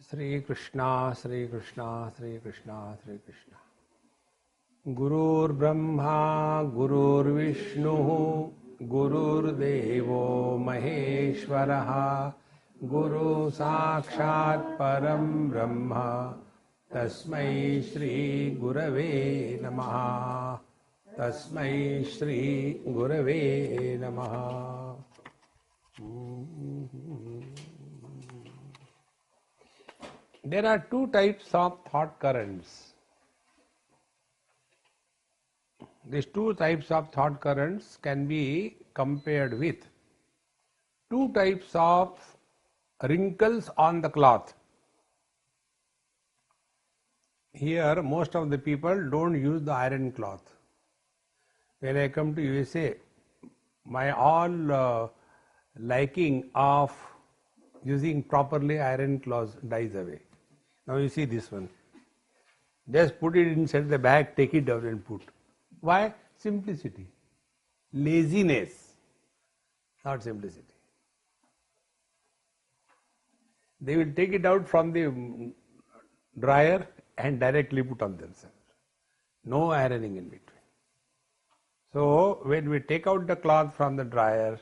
Sri Krishna, Sri Krishna, Sri Krishna, Sri Krishna. Gurur Brahma, Gurur Vishnu, Gurur Devo Maheshwaraha, Guru Sakshat Param Brahma, Tasmai Shri Gurave Namaha, Tasmai Shri Gurave Namaha. There are two types of thought currents. These two types of thought currents can be compared with two types of wrinkles on the cloth. Here, most of the people don't use the iron cloth. When I come to USA, my all liking of using properly iron cloths dies away. Now you see this one. Just put it inside the bag, take it out and put. Why? Simplicity. Laziness, not simplicity. They will take it out from the dryer and directly put on themselves. No ironing in between. So when we take out the cloth from the dryer,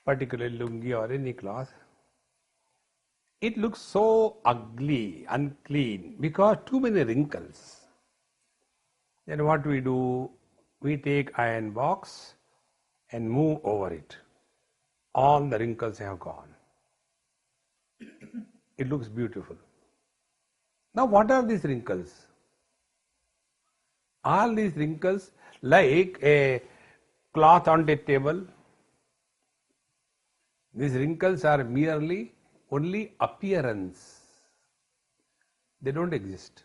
particularly lungi or any cloth, it looks so ugly, unclean, because too many wrinkles. Then what we do? We take iron box and move over it. All the wrinkles have gone. It looks beautiful. Now what are these wrinkles? All these wrinkles, like a cloth on the table, these wrinkles are merely only appearance. They don't exist.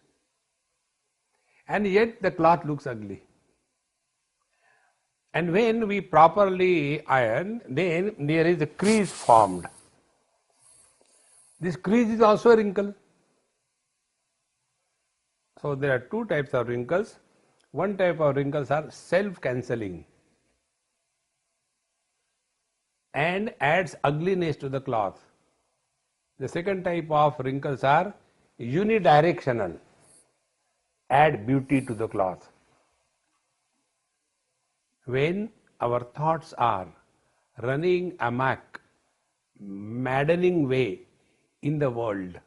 And yet the cloth looks ugly. And when we properly iron, then there is a crease formed. This crease is also a wrinkle. So there are two types of wrinkles. One type of wrinkles are self-cancelling and adds ugliness to the cloth. The second type of wrinkles are unidirectional, add beauty to the cloth. When our thoughts are running amok, maddening way in the world,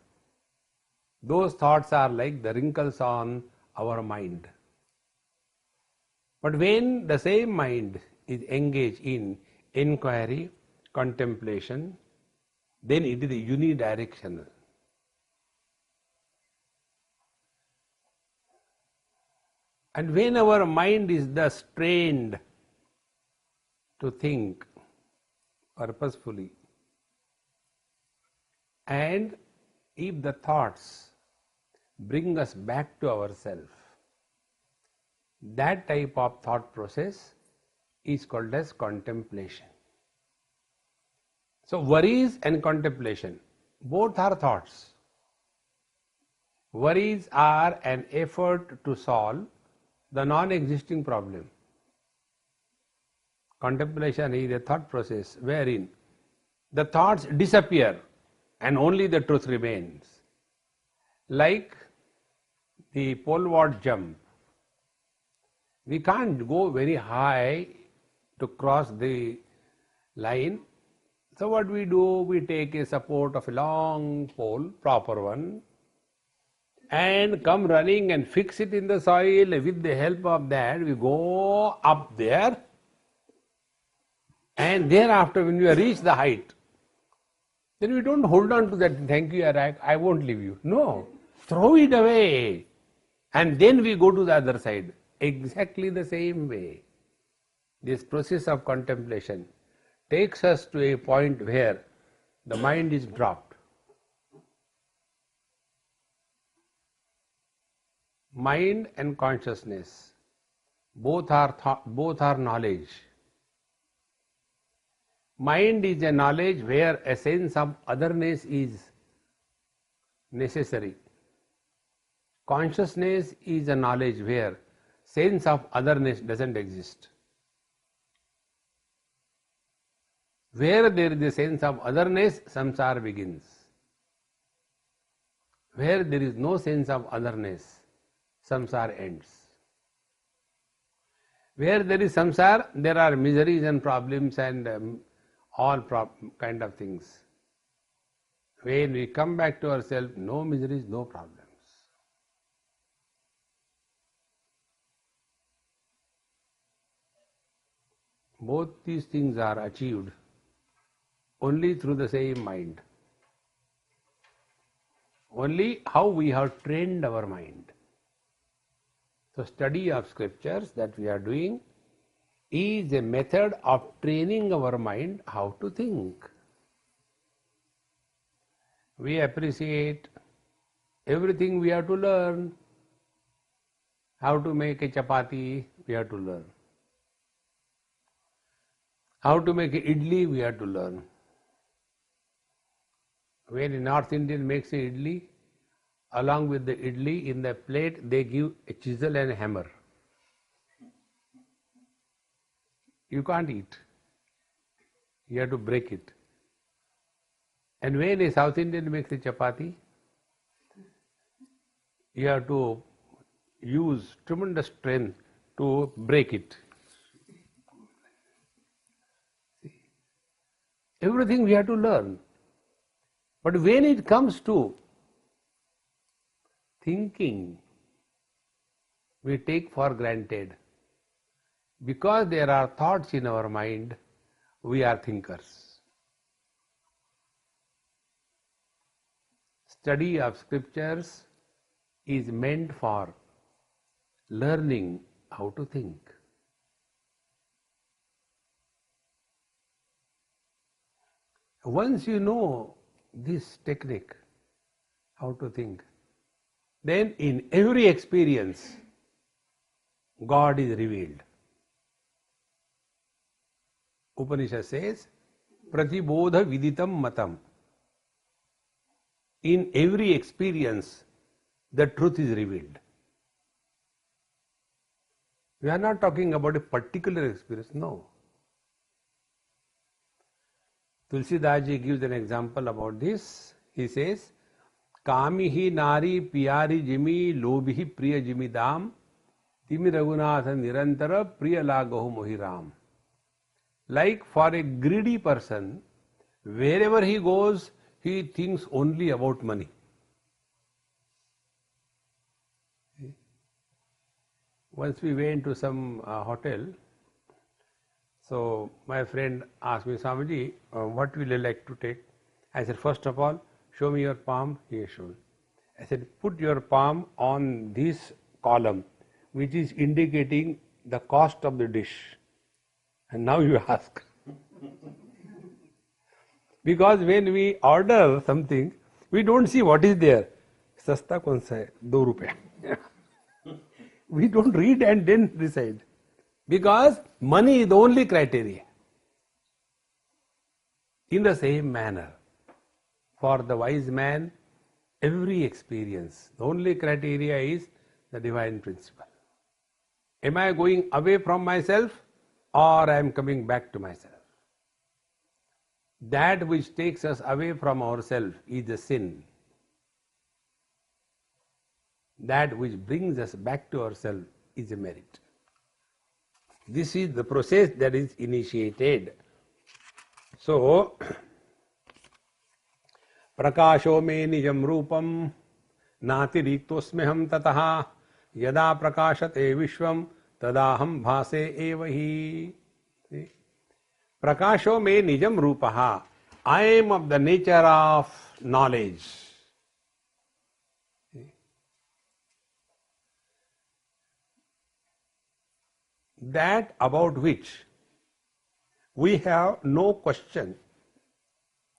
those thoughts are like the wrinkles on our mind. But when the same mind is engaged in inquiry, contemplation, then it is unidirectional. And when our mind is thus trained to think purposefully, and if the thoughts bring us back to ourselves, that type of thought process is called as contemplation. So worries and contemplation, both are thoughts. Worries are an effort to solve the non-existing problem. Contemplation is a thought process wherein the thoughts disappear and only the truth remains. Like the pole vault jump, we can't go very high to cross the line. So what we do, we take a support of a long pole, proper one, and come running and fix it in the soil. With the help of that, we go up there, and thereafter when we reach the height, then we don't hold on to that, thank you, I won't leave you. No, throw it away, and then we go to the other side. Exactly the same way, this process of contemplation takes us to a point where the mind is dropped. Mind and consciousness, both are knowledge. Mind is a knowledge where a sense of otherness is necessary. Consciousness is a knowledge where sense of otherness doesn't exist. Where there is a sense of otherness, samsara begins. Where there is no sense of otherness, samsara ends. Where there is samsara, there are miseries and problems and all kind of things. When we come back to ourselves, no miseries, no problems. Both these things are achieved only through the same mind. Only how we have trained our mind. So study of scriptures that we are doing is a method of training our mind how to think. We appreciate everything we have to learn. How to make a chapati, we have to learn. How to make a idli, we have to learn. When a North Indian makes a idli, along with the idli in the plate, they give a chisel and a hammer. You can't eat. You have to break it. And when a South Indian makes a chapati, you have to use tremendous strength to break it. Everything we have to learn. But when it comes to thinking, we take for granted. Because there are thoughts in our mind, we are thinkers. Study of scriptures is meant for learning how to think. Once you know this technique, how to think, then in every experience, God is revealed. Upanishad says, Pratibodha viditam matam. In every experience, the truth is revealed. We are not talking about a particular experience, no. Tulsidas ji gives an example about this. He says, Kamihi nari piyari jimi lobhi priya jimi dam timi raghunatha nirantara priya lagahu mohiram. Like for a greedy person, wherever he goes, he thinks only about money. Once we went to some hotel, so my friend asked me, Swamiji, what will you like to take? I said, first of all, show me your palm. He showed. I said, put your palm on this column, which is indicating the cost of the dish. And now you ask. Because when we order something, we don't see what is there. Sasta kaun sa hai? 2 rupees. We don't read and then decide. Because money is the only criteria. In the same manner, for the wise man, every experience, the only criteria is the divine principle. Am I going away from myself or I am coming back to myself? That which takes us away from ourselves is the sin. That which brings us back to ourselves is a merit. This is the process that is initiated. So, prakasho me nijam rupam natiriktosmeham tataha yada prakashate vishvam tadaham bhase evahi. Prakasho me nijam rupaha. I am of the nature of knowledge. That about which we have no question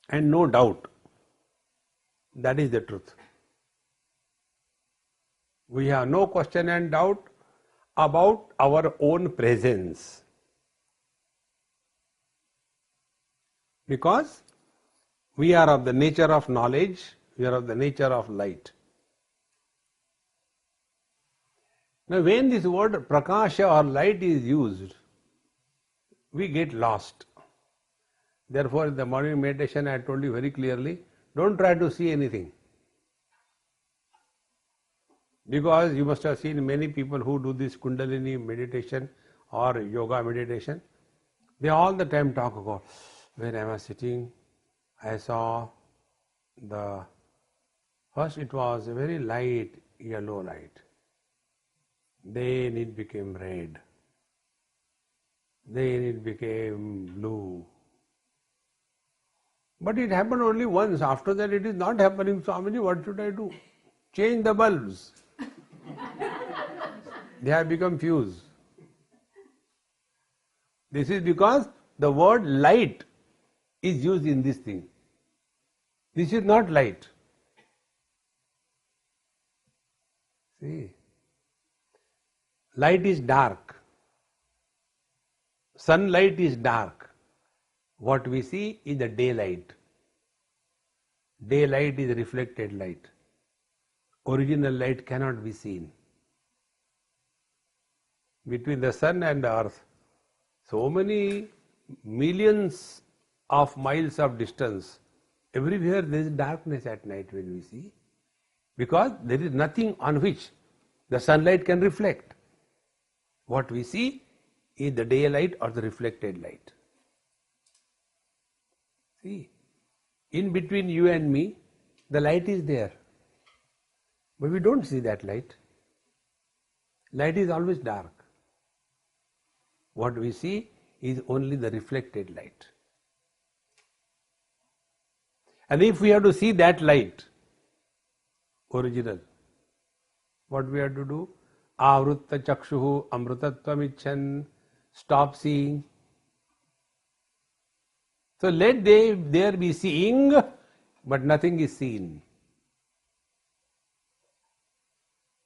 and no doubt. That is the truth. We have no question and doubt about our own presence. Because we are of the nature of knowledge, we are of the nature of light. Now when this word prakasha or light is used, we get lost. Therefore in the morning meditation I told you very clearly, don't try to see anything. Because you must have seen many people who do this Kundalini meditation or yoga meditation. They all the time talk about, when I was sitting, I saw first it was a very light yellow light. Then it became red. Then it became blue. But it happened only once. After that it is not happening. Swamiji, what should I do? Change the bulbs. They have become fuse. This is because the word light is used in this thing. This is not light. See, light is dark. Sunlight is dark. What we see is the daylight. Daylight is reflected light. Original light cannot be seen. Between the sun and the earth, so many millions of miles of distance, everywhere there is darkness at night when we see, because there is nothing on which the sunlight can reflect. What we see is the daylight or the reflected light. See, in between you and me, the light is there, but we don't see that light. Light is always dark. What we see is only the reflected light. And if we have to see that light, original, what we have to do? Avrutta chakshuhu amrutatvam icchan. Stop seeing. So let there be seeing, but nothing is seen.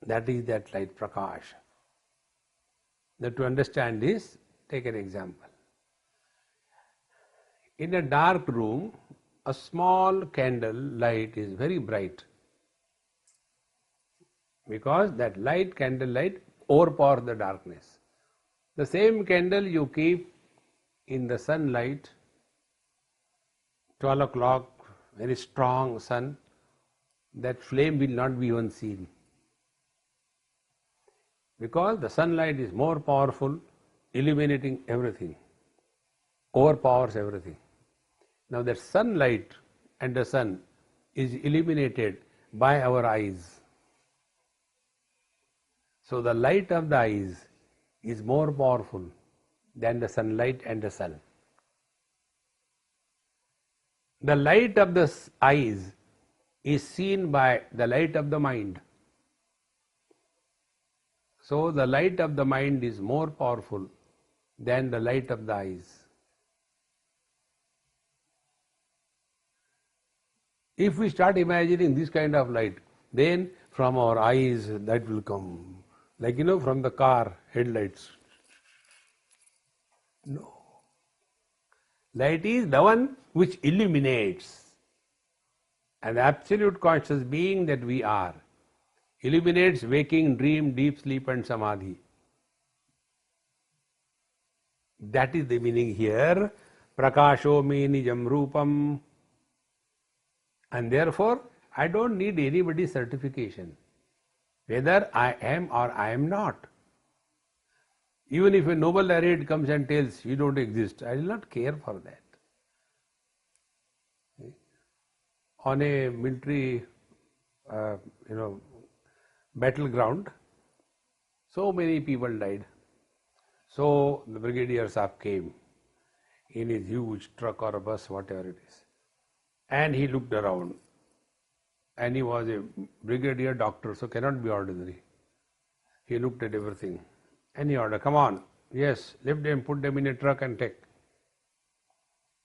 That is that light, prakash. Now to understand this, take an example. In a dark room, a small candle light is very bright, because that light, candle light, overpowers the darkness. The same candle you keep in the sunlight, 12 o'clock, very strong sun, that flame will not be even seen. Because the sunlight is more powerful, illuminating everything, overpowers everything. Now that sunlight and the sun is illuminated by our eyes. So the light of the eyes is more powerful than the sunlight and the sun. The light of the eyes is seen by the light of the mind. So the light of the mind is more powerful than the light of the eyes. If we start imagining this kind of light, then from our eyes that will come, like from the car headlights. No. Light is the one which illuminates. And the absolute conscious being that we are illuminates waking, dream, deep sleep and samadhi. That is the meaning here. Prakasho me nijam rupam. And therefore, I don't need anybody's certification, whether I am or I am not. Even if a Nobel laureate comes and tells you don't exist, I will not care for that. On a military, battleground, so many people died. So the Brigadier Saab came in his huge truck or a bus, whatever it is. And he looked around. And he was a brigadier doctor, so cannot be ordinary. He looked at everything. And he ordered, come on, yes, lift them, put them in a truck and take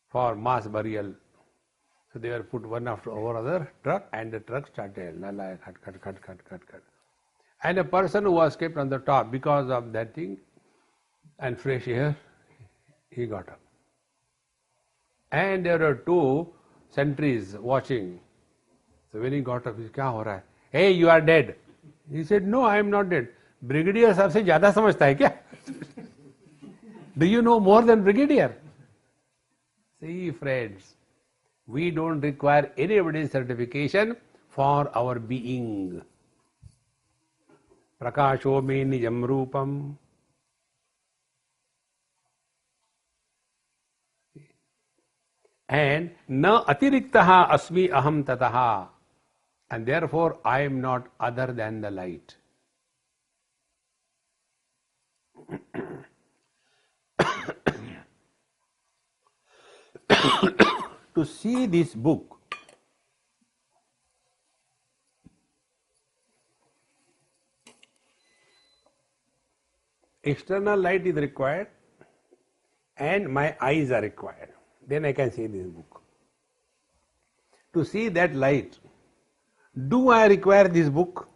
for mass burial. So they were put one after another truck, and the truck started, cut. And a person who was kept on the top because of that thing and fresh air, he got up. And there were two sentries watching. So when he got up, he said, "Kya ho raha hai? Hey, you are dead." He said, "No, I am not dead." Brigadier साहब से ज़्यादा समझता है क्या? Do you know more than Brigadier? See, friends, we don't require anybody's certification for our being. Prakasho me nijam rupam. And na atiriktaha asmi aham tataha. And therefore I am not other than the light. To see this book, external light is required and my eyes are required. Then I can see this book. To see that light, do I require this book?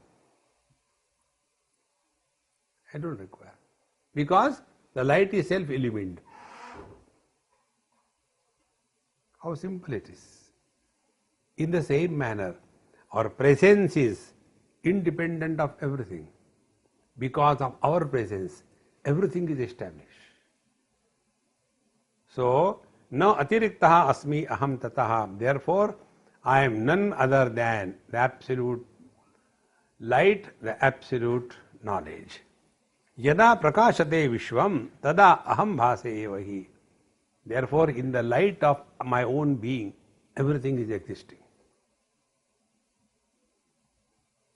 I don't require. Because the light is self-illumined. How simple it is. In the same manner, our presence is independent of everything. Because of our presence, everything is established. So, na atiriktaha asmi aham tataha. Therefore, I am none other than the absolute light, the absolute knowledge. Yada prakashate vishvam, tada aham bhase evahi. Therefore, in the light of my own being, everything is existing.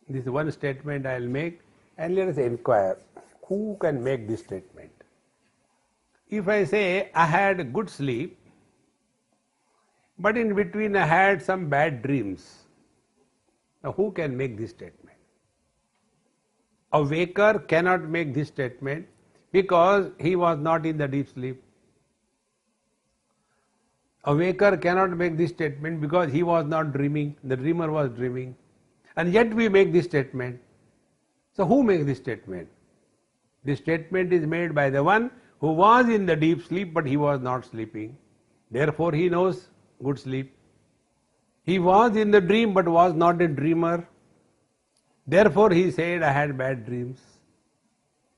This is one statement I will make, and let us inquire, who can make this statement? If I say I had a good sleep, but in between I had some bad dreams, now who can make this statement? A waker cannot make this statement because he was not in the deep sleep. A waker cannot make this statement because he was not dreaming, the dreamer was dreaming. And yet we make this statement. So who makes this statement? This statement is made by the one who was in the deep sleep but he was not sleeping. Therefore he knows good sleep. He was in the dream but was not a dreamer. Therefore he said, I had bad dreams.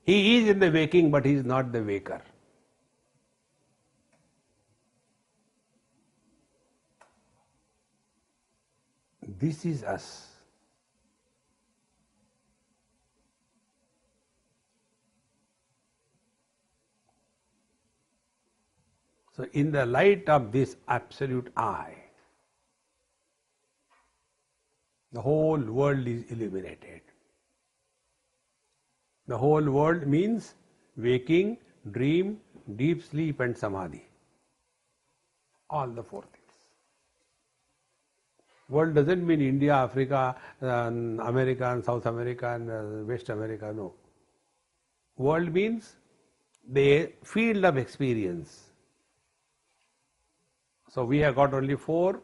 He is in the waking but he is not the waker. This is us. So in the light of this absolute I, the whole world is illuminated. The whole world means waking, dream, deep sleep and samadhi. All the four things. World doesn't mean India, Africa, America and South America and West America, no. World means the field of experience. So we have got only four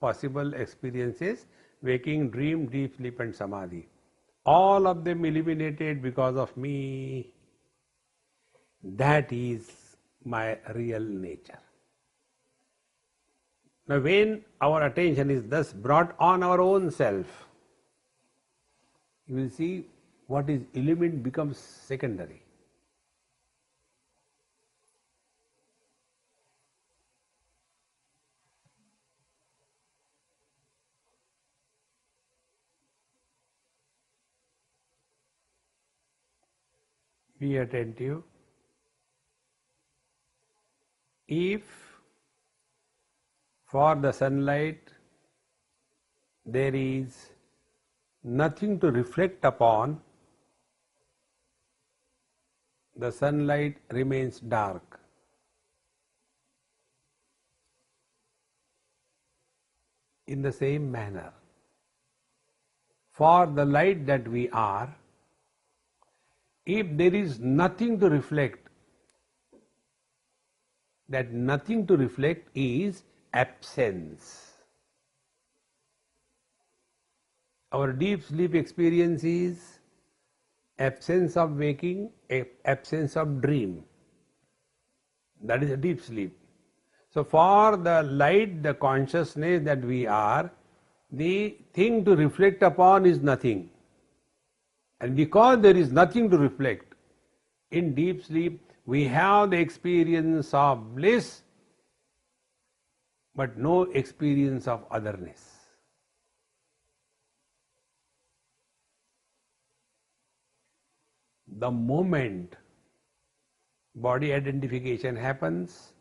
possible experiences: waking, dream, deep sleep and samadhi. All of them illuminated because of me. That is my real nature. Now when our attention is thus brought on our own self, you will see what is illumined becomes secondary. Be attentive. If for the sunlight there is nothing to reflect upon, the sunlight remains dark. In the same manner, for the light that we are, if there is nothing to reflect, that nothing to reflect is absence. Our deep sleep experience is absence of waking, absence of dream. That is a deep sleep. So for the light, the consciousness that we are, the thing to reflect upon is nothing. And because there is nothing to reflect, in deep sleep we have the experience of bliss, but no experience of otherness. the moment body identification happens,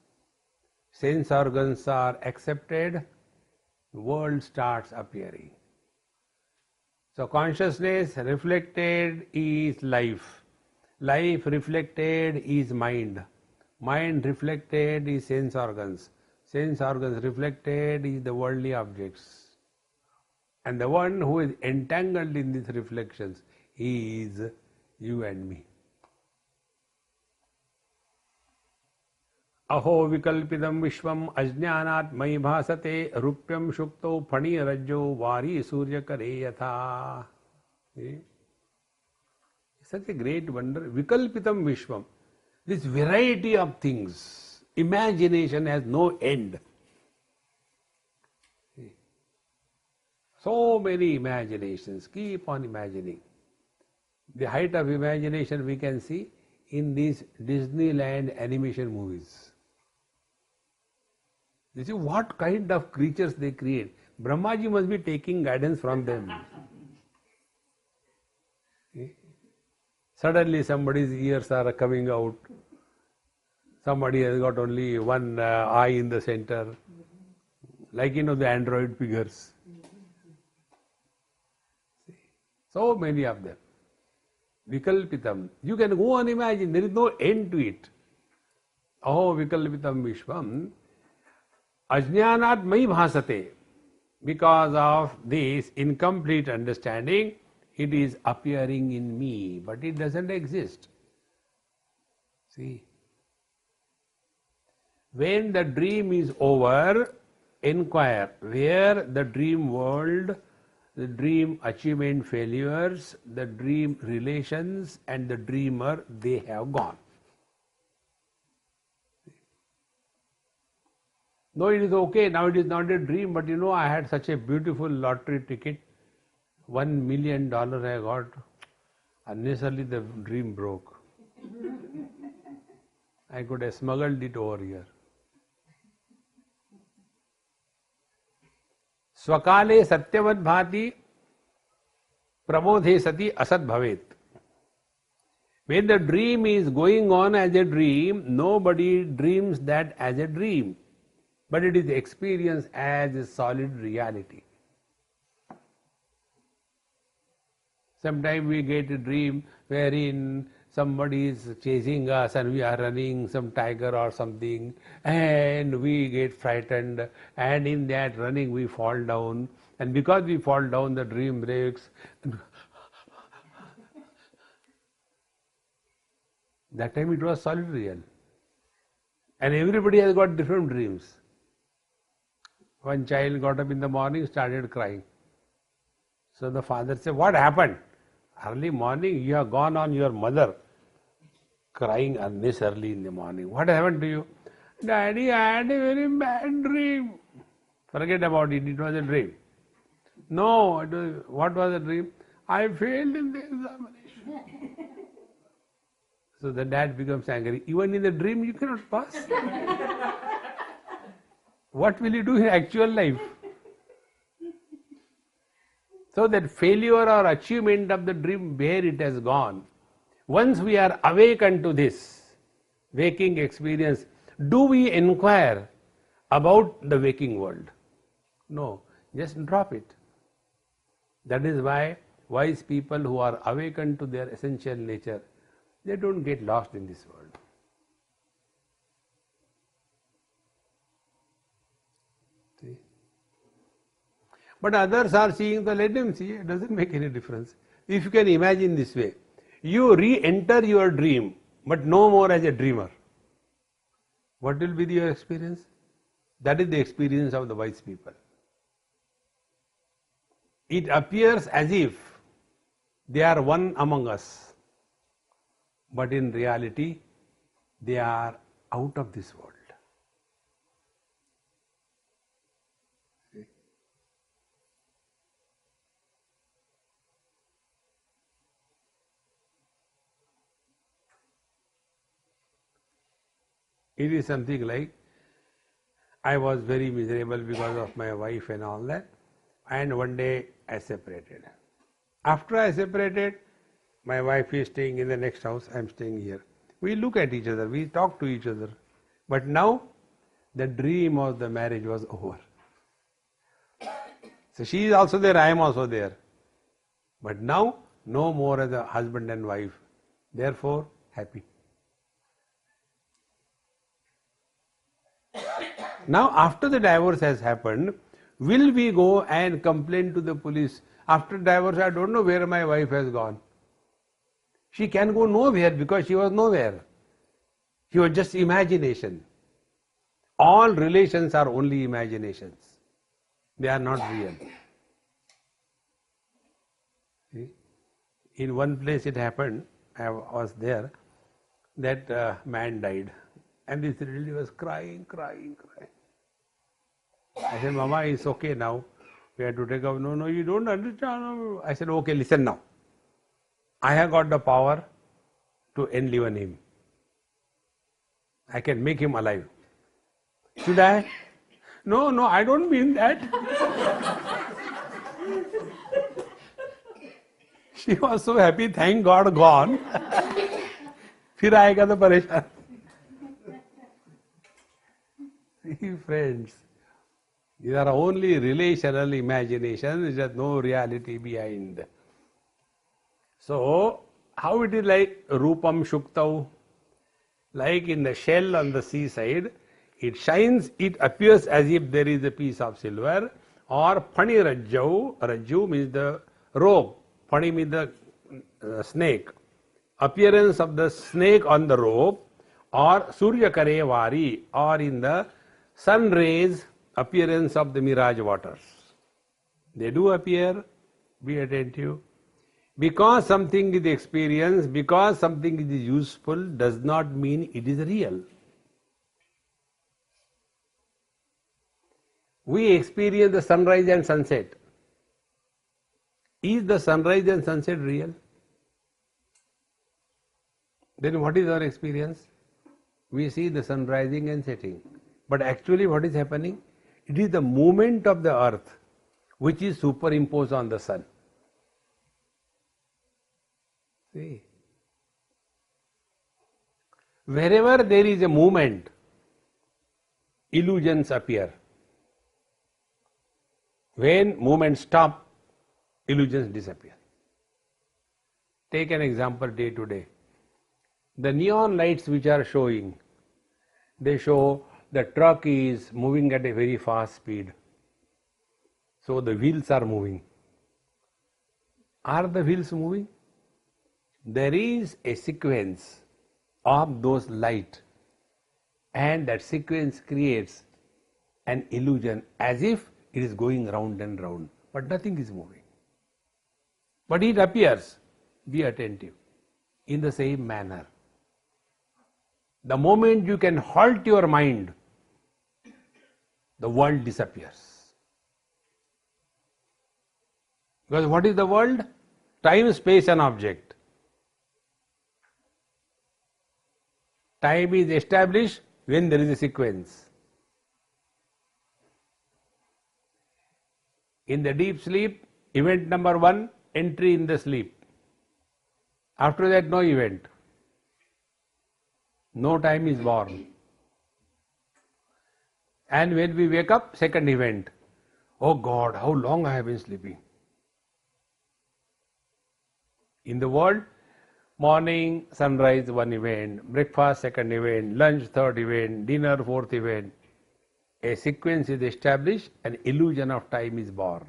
sense organs are accepted, world starts appearing. So consciousness reflected is life. Life reflected is mind. Mind reflected is sense organs. Sense organs reflected is the worldly objects. And the one who is entangled in these reflections is you and me. Aho vikalpidam vishvam ajnanat mai bhasate rupyam shukto phani rajjo vari surya kare yatha. Such a great wonder. Vikalpitam vishvam. This variety of things. Imagination has no end. So many imaginations. Keep on imagining. The height of imagination we can see in these Disneyland animation movies. You see what kind of creatures they create. Brahmaji must be taking guidance from them. Suddenly somebody's ears are coming out. Somebody has got only one eye in the center. Like the android figures. So many of them. Vikalpitam. You can go on imagine. There is no end to it. Aho vikalpitam vishvam. Ajnanat mai bhasate. Because of this incomplete understanding, it is appearing in me, but it doesn't exist. See? When the dream is over, inquire where the dream world, the dream achievement failures, the dream relations and the dreamer, they have gone. No, it is okay, now it is not a dream, but I had such a beautiful lottery ticket, $1 million I got, unnecessarily the dream broke. I could have smuggled it over here. Swakale satyavad bhati pramodhe sati asat bhavet. When the dream is going on as a dream, nobody dreams that as a dream, but it is experienced as a solid reality. Sometimes we get a dream wherein somebody is chasing us and we are running, some tiger or something, and we get frightened, and in that running we fall down, and because we fall down the dream breaks. That time it was solid real. And everybody has got different dreams. One child got up in the morning, started crying. So the father said, "What happened? Early morning you have gone on your mother, crying unnecessarily in the morning. What happened to you?" "Daddy, I had a very bad dream." "Forget about it, it was a dream." "No, what was the dream?" "I failed in the examination." So the dad becomes angry. Even in the dream you cannot pass. What will you do in actual life? So that failure or achievement of the dream, where it has gone. Once we are awakened to this waking experience, do we inquire about the waking world? No, just drop it. That is why wise people who are awakened to their essential nature, they don't get lost in this world. See? But others are seeing, let them see, it doesn't make any difference. If you can imagine this way, you re-enter your dream, but no more as a dreamer. What will be your experience? That is the experience of the wise people. It appears as if they are one among us, but in reality, they are out of this world. It is something like, I was very miserable because of my wife and all that, and one day I separated. After I separated, My wife is staying in the next house, I am staying here. We look at each other, we talk to each other. But now, the dream of the marriage was over. So she is also there, I am also there. But now, no more as a husband and wife. Therefore, happy. Now, after the divorce has happened, will we go and complain to the police? After divorce, I don't know where my wife has gone. She can go nowhere because she was nowhere. She was just imagination. All relations are only imaginations. They are not real. See? In one place it happened, I was there, that man died. And this lady was crying. I said, Mama, it's okay now. We have to take off. No, you don't understand. I said, okay, listen now. I have got the power to enliven him. I can make him alive. Should I? No, I don't mean that. She was so happy, thank God, gone. फिर आएगा तो परेशान. See, friends, these are only relational imaginations, there is no reality behind. So, how it is like Rupam Shuktau? Like in the shell on the seaside, it shines, it appears as if there is a piece of silver. Or Phani Rajju, Rajju means the rope, Phani means the snake. Appearance of the snake on the rope, or Surya Kare Vari, or in the sun rays, appearance of the mirage waters. They do appear, be attentive. Because something is experienced, because something is useful, does not mean it is real. We experience the sunrise and sunset. Is the sunrise and sunset real? Then what is our experience? We see the sun rising and setting. But actually what is happening? It is the movement of the earth which is superimposed on the sun. See? Wherever there is a movement, illusions appear. When movement stops, illusions disappear. Take an example day to day. The neon lights which are showing, they show the truck is moving at a very fast speed. So the wheels are moving. Are the wheels moving? There is a sequence of those light, and that sequence creates an illusion as if it is going round and round, but nothing is moving. But it appears, be attentive, in the same manner. The moment you can halt your mind, the world disappears. Because what is the world? Time, space and object. Time is established when there is a sequence. In the deep sleep, event number 1, entry in the sleep. After that, no event. No time is born. And when we wake up, second event. Oh God, how long I have been sleeping. In the world, morning, sunrise, one event, breakfast, second event, lunch, third event, dinner, fourth event. A sequence is established, an illusion of time is born.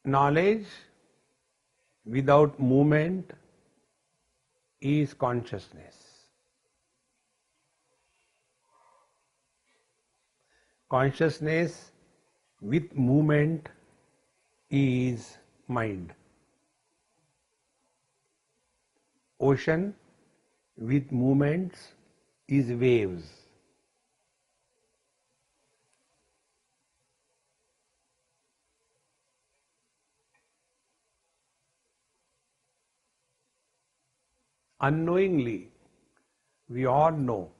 Knowledge without movement is consciousness. Consciousness with movement is mind. Ocean with movements is waves. Unknowingly, We all know.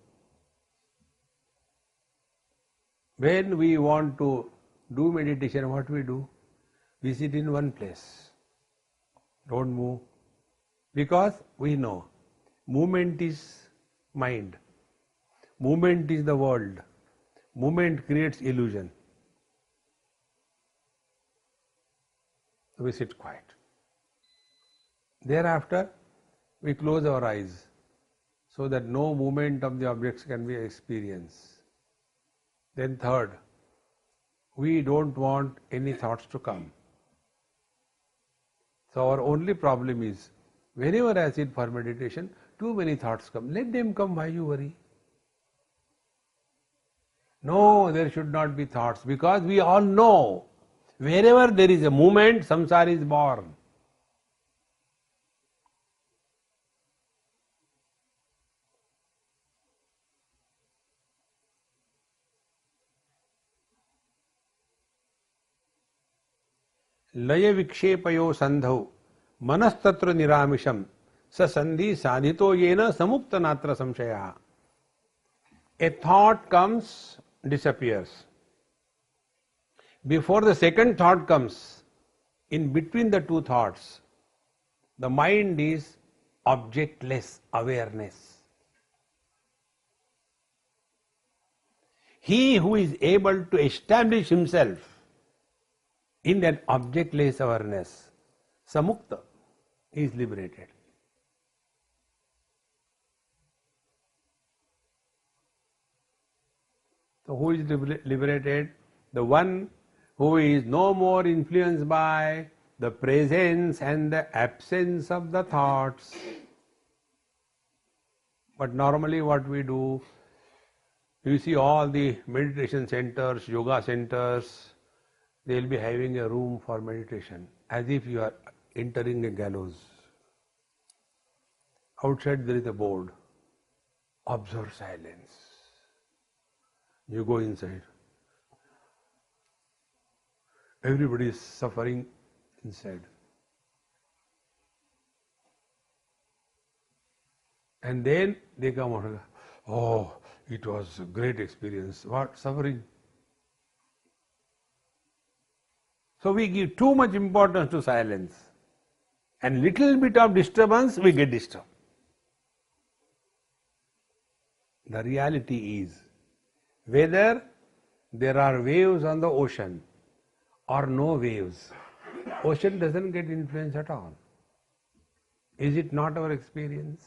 When we want to do meditation, what we do? We sit in one place. Don't move. Because we know movement is mind. Movement is the world. Movement creates illusion. We sit quiet. Thereafter, we close our eyes so that no movement of the objects can be experienced. Then third, we don't want any thoughts to come. So our only problem is, whenever I sit for meditation, too many thoughts come. Let them come, why you worry? No, there should not be thoughts, because we all know, wherever there is a movement, samsara is born. लय विक्षेपयो संधौ मनस्तत्र निरामिषम स संधि साधितो येन समुक्त नात्र संशयः. A thought comes, disappears. Before the second thought comes, in between the two thoughts, the mind is objectless awareness. He who is able to establish himself in that objectless awareness, samukta, is liberated. So who is liberated? The one who is no more influenced by the presence and the absence of the thoughts. But normally what we do, you see all the meditation centers, yoga centers, they will be having a room for meditation, as if you are entering a gallows. Outside there is a board, observe silence. You go inside. Everybody is suffering inside. And then they come out, oh, it was a great experience. What? Suffering. So we give too much importance to silence, and little bit of disturbance, we get disturbed. The reality is, whether there are waves on the ocean or no waves, ocean doesn't get influenced at all. Is it not our experience?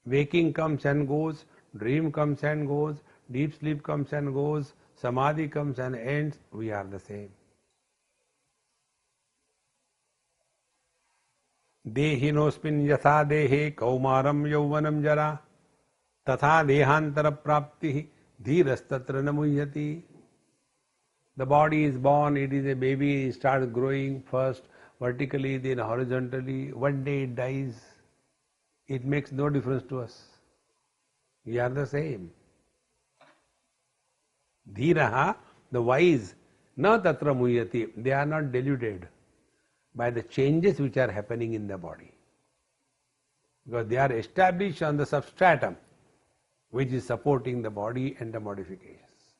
Waking comes and goes, dream comes and goes, deep sleep comes and goes, samadhi comes and ends, we are the same. देहिनोऽस्मिन् यथा देहे कौमारं यौवनं जरा तथा देहांतर प्राप्तिः धीरस्तत्र न मुह्यति. The body is born, it is a baby, it starts growing first vertically, then horizontally. One day it dies. It makes no difference to us. We are the same. Dhiraha, the wise, na tatra muhyati, they are not deluded by the changes which are happening in the body, because they are established on the substratum which is supporting the body and the modifications.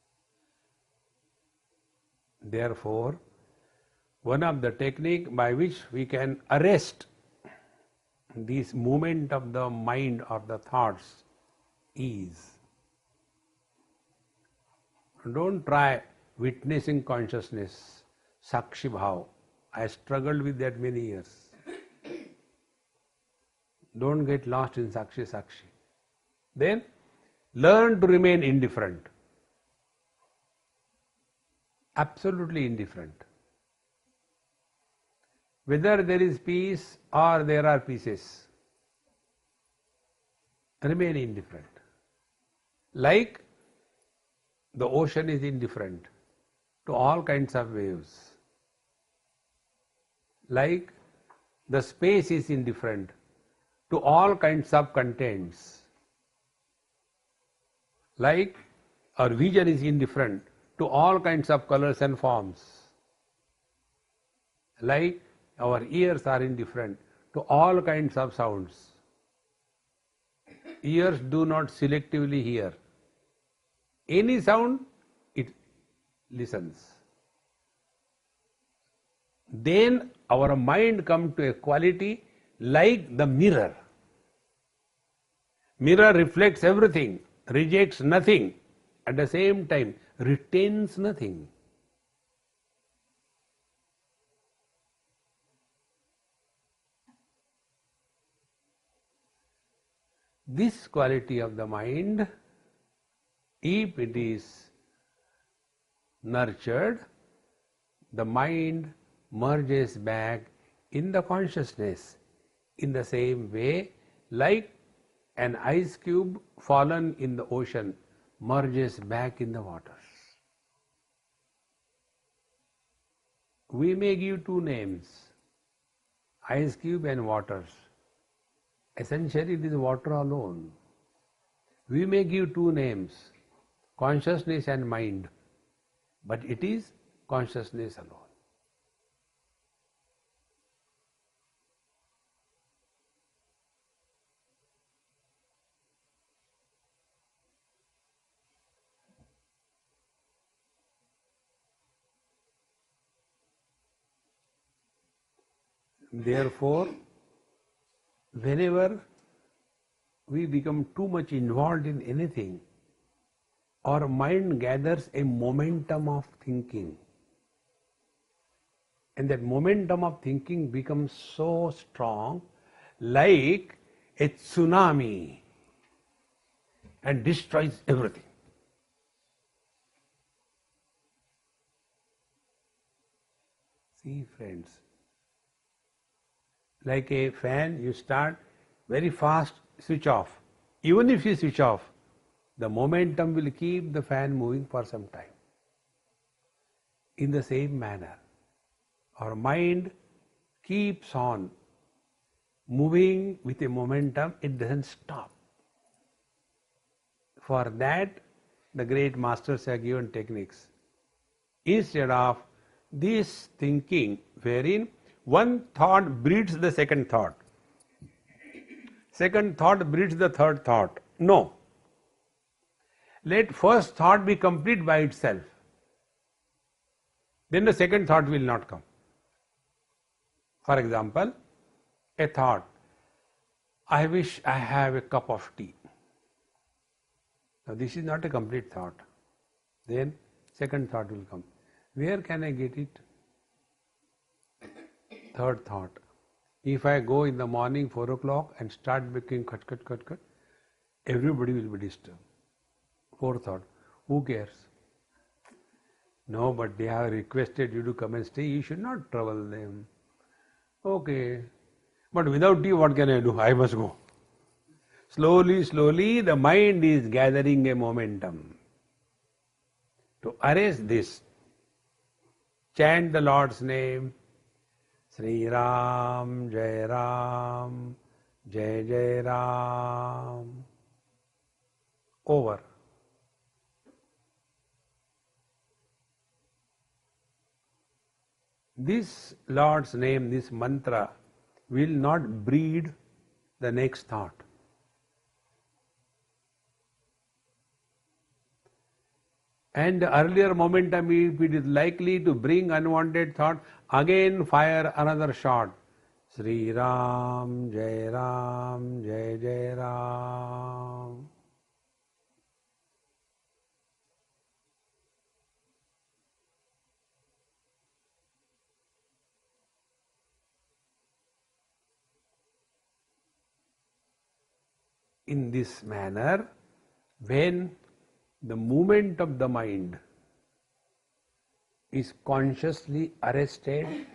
Therefore, one of the technique by which we can arrest this movement of the mind or the thoughts is, don't try witnessing consciousness, sakshi bhav. I struggled with that many years. Don't get lost in sakshi. Then learn to remain indifferent. Absolutely indifferent. Whether there is peace or there are pieces, remain indifferent. Like the ocean is indifferent to all kinds of waves. Like the space is indifferent to all kinds of contents. Like our vision is indifferent to all kinds of colors and forms. Like our ears are indifferent to all kinds of sounds. Ears do not selectively hear. Any sound, it listens. Then our mind comes to a quality like the mirror. Mirror reflects everything, rejects nothing, at the same time retains nothing. This quality of the mind, if it is nurtured, the mind merges back in the consciousness in the same way like an ice cube fallen in the ocean merges back in the waters. We may give two names, ice cube and waters. Essentially it is water alone. We may give two names, consciousness and mind, but it is consciousness alone. Therefore, whenever we become too much involved in anything, our mind gathers a momentum of thinking. And that momentum of thinking becomes so strong, like a tsunami, and destroys everything. See, friends, like a fan, you start very fast, switch off. Even if you switch off, the momentum will keep the fan moving for some time. In the same manner, our mind keeps on moving with a momentum, it doesn't stop. For that, the great masters have given techniques. Instead of this thinking, wherein one thought breeds the second thought, second thought breeds the third thought. No. Let first thought be complete by itself. Then the second thought will not come. For example, a thought, I wish I have a cup of tea. Now this is not a complete thought. Then second thought will come. Where can I get it? Third thought. If I go in the morning 4 o'clock and start making cut, everybody will be disturbed. Fourth thought. Who cares? No, but they have requested you to come and stay. You should not trouble them. Okay. But without tea, what can I do? I must go. Slowly, the mind is gathering a momentum. To arrest this, chant the Lord's name. Sri Ram, Jai Ram, Jai Jai Ram. Over. This Lord's name, this mantra, will not breed the next thought. And the earlier momentum, if it is likely to bring unwanted thought, again fire another shot. Sri Ram, Jai Jai Ram. In this manner, when the movement of the mind is consciously arrested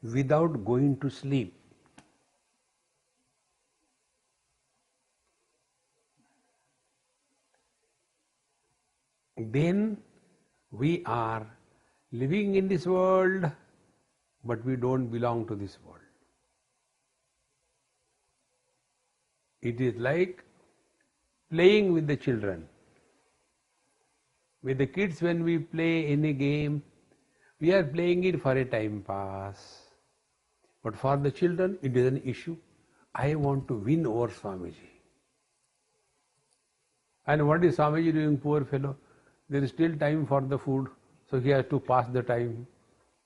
without going to sleep, then we are living in this world, but we don't belong to this world. It is like playing with the children. With the kids, when we play any game, we are playing it for a time pass. But for the children, it is an issue. I want to win over Swamiji. And what is Swamiji doing, poor fellow? There is still time for the food, so he has to pass the time.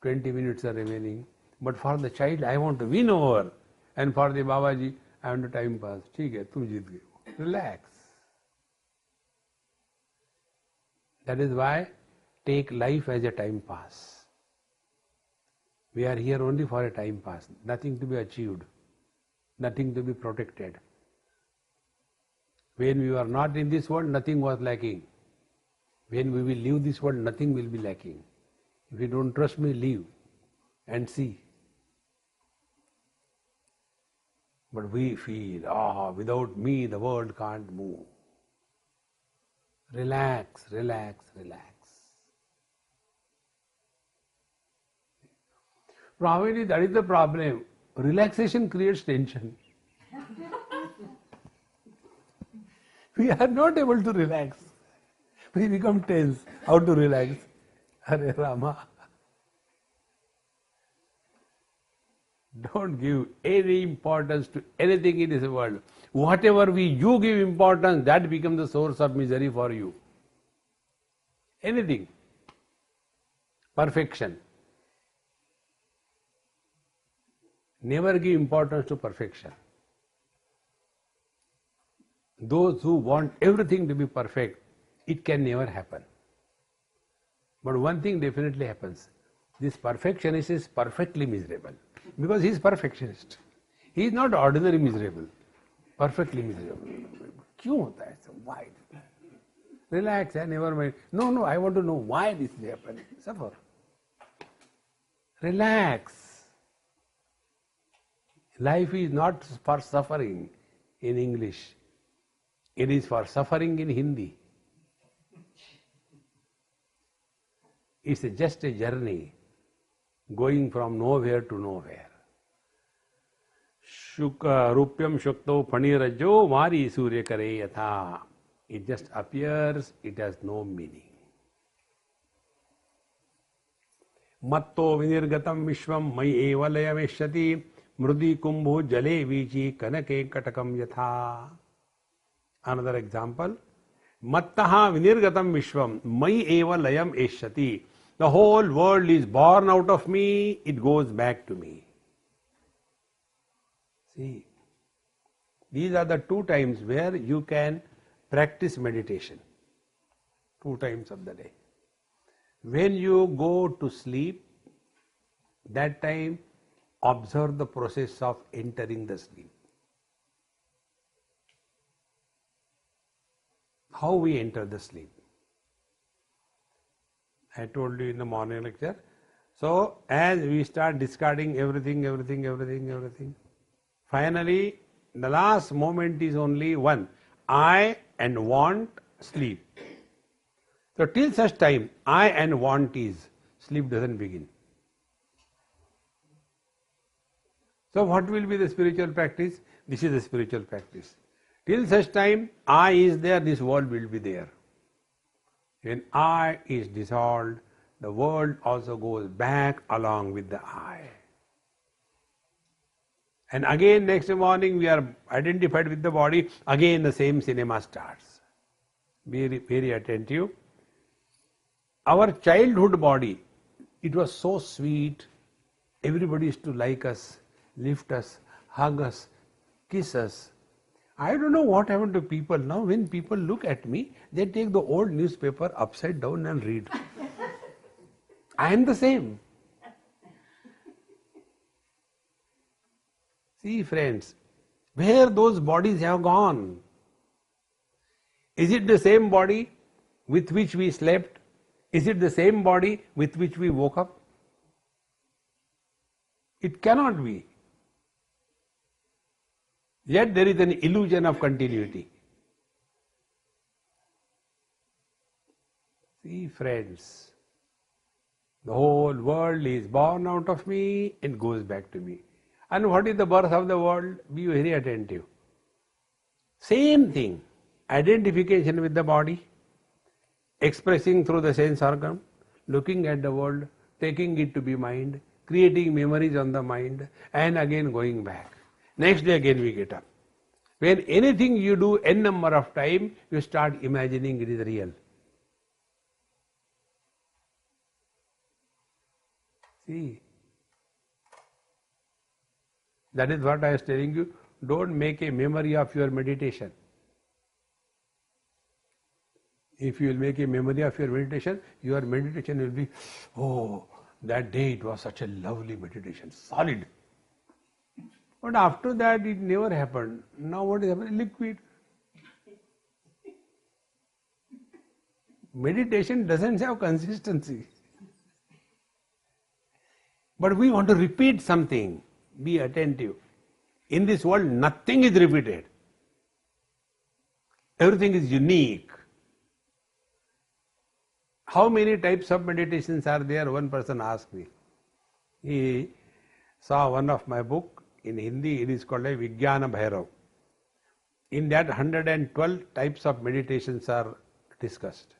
20 minutes are remaining. But for the child, I want to win over. And for the Babaji, I want to time pass. ठीक है, तुम जीत गए. Relax. That is why take life as a time pass. We are here only for a time pass. Nothing to be achieved. Nothing to be protected. When we were not in this world, nothing was lacking. When we will leave this world, nothing will be lacking. If you don't trust me, leave and see. But we feel, without me the world can't move. Relax, relax, relax. Probably that is the problem. Relaxation creates tension. We are not able to relax. We become tense. How to relax? Hare Rama. Don't give any importance to anything in this world. Whatever you give importance, that becomes the source of misery for you. Anything. Perfection. Never give importance to perfection. Those who want everything to be perfect, it can never happen. But one thing definitely happens. This perfectionist is perfectly miserable. Because he is perfectionist. He is not ordinary miserable. Perfectly miserable. क्यों होता है? Why? Relax, never mind. No, I want to know why this is happening. Suffer. Relax. Life is not for suffering in English. It is for suffering in Hindi. It's just a journey going from nowhere to nowhere. Rupyam shukto phanirajo vari surya kare yatha. It just appears, it has no meaning. Matto vinirgatam vishvam mai eva layameshyati mrudi kumbho jale vichi kanake katakam yatha. Another example. Mattaha vinirgatam vishvam mai eva layam eshyati. The whole world is born out of me, it goes back to me. See, these are the 2 times where you can practice meditation. 2 times of the day. When you go to sleep, that time observe the process of entering the sleep. How we enter the sleep. I told you in the morning lecture. So, as we start discarding everything, finally, the last moment is only one. I and want sleep. So, till such time, I and want is, sleep doesn't begin. So, what will be the spiritual practice? This is the spiritual practice. Till such time, I is there, this world will be there. When I is dissolved, the world also goes back along with the I. And again next morning we are identified with the body, again the same cinema starts. Be very attentive. Our childhood body, it was so sweet. Everybody used to like us, lift us, hug us, kiss us. I don't know what happened to people now. When people look at me, they take the old newspaper upside down and read. I am the same. See, friends, where those bodies have gone? Is it the same body with which we slept? Is it the same body with which we woke up? It cannot be. Yet there is an illusion of continuity. See, friends, the whole world is born out of me and goes back to me. And what is the birth of the world? Be very attentive. Same thing, identification with the body, expressing through the sense organ, looking at the world, taking it to be mind, creating memories on the mind, and again going back. Next day again we get up. When anything you do n number of time, you start imagining it is real. See, that is what I was telling you. Don't make a memory of your meditation. If you will make a memory of your meditation will be, oh, that day it was such a lovely meditation, solid. But after that it never happened. Now what is happening? Liquid. Meditation doesn't have consistency. But we want to repeat something. Be attentive. In this world, nothing is repeated. Everything is unique. How many types of meditations are there? One person asked me. He saw one of my book in Hindi. It is called a Vijnana Bhairav. In that 112 types of meditations are discussed.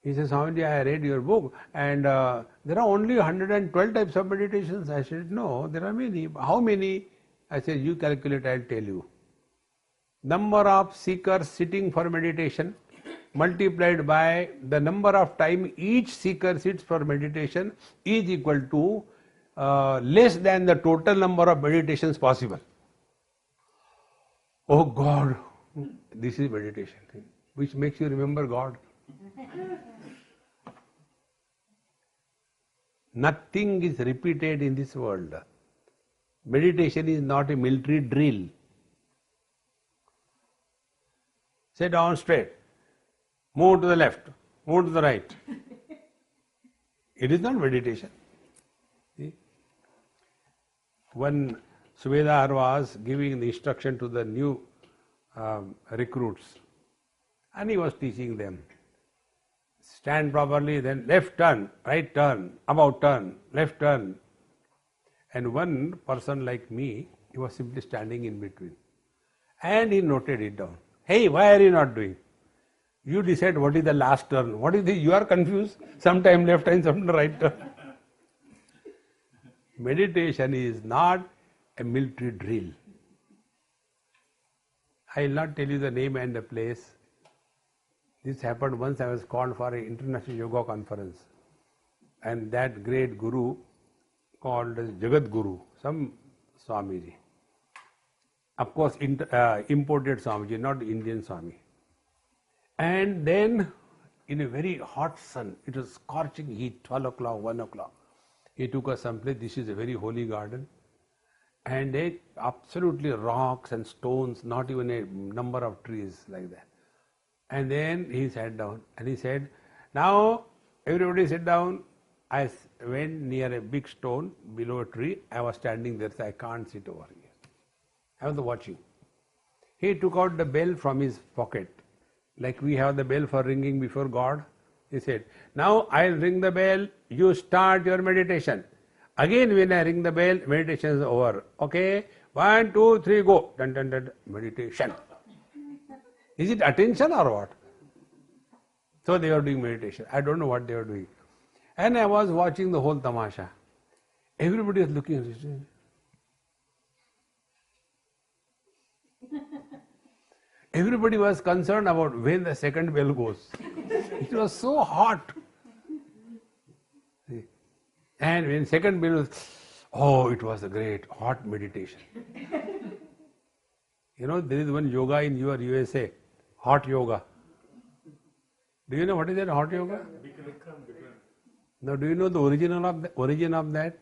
He says, Swamiji, I read your book and there are only 112 types of meditations. I said, no, there are many. How many? I said, you calculate, I'll tell you. Number of seekers sitting for meditation multiplied by the number of time each seeker sits for meditation is equal to less than the total number of meditations possible. Oh God, this is meditation, which makes you remember God. Nothing is repeated in this world. Meditation is not a military drill. Sit down straight. Move to the left. Move to the right. It is not meditation. See? When Subedar was giving the instruction to the new recruits, and he was teaching them, stand properly, then left turn, right turn, about turn, left turn. And one person like me, he was simply standing in between. And he noted it down. Hey, why are you not doing? You decide what is the last turn. What is the, you are confused. Sometime left turn, sometime right turn. Meditation is not a military drill. I will not tell you the name and the place. This happened once. I was called for an international yoga conference. And that great guru called as Jagat Guru, some Swamiji. Of course, imported Swamiji, not Indian Swami. And then, in a very hot sun, it was scorching heat, 12 o'clock, 1 o'clock. He took us someplace. This is a very holy garden. And they absolutely rocks and stones, not even a number of trees like that. And then he sat down and he said, now everybody sit down. I went near a big stone below a tree. I was standing there, so I can't sit over here. I was watching. He took out the bell from his pocket, like we have the bell for ringing before God. He said, now I'll ring the bell, you start your meditation. Again when I ring the bell, meditation is over. Okay, 1, 2, 3, go. Dun, dun, dun, meditation. Is it attention or what? So they were doing meditation. I don't know what they were doing. And I was watching the whole tamasha. Everybody was looking at it. Everybody was concerned about when the second bell goes. It was so hot. And when second bell was, oh, it was a great hot meditation. You know, there is one yoga in your USA, hot yoga. Do you know what is that hot yoga? Now, do you know the origin of that?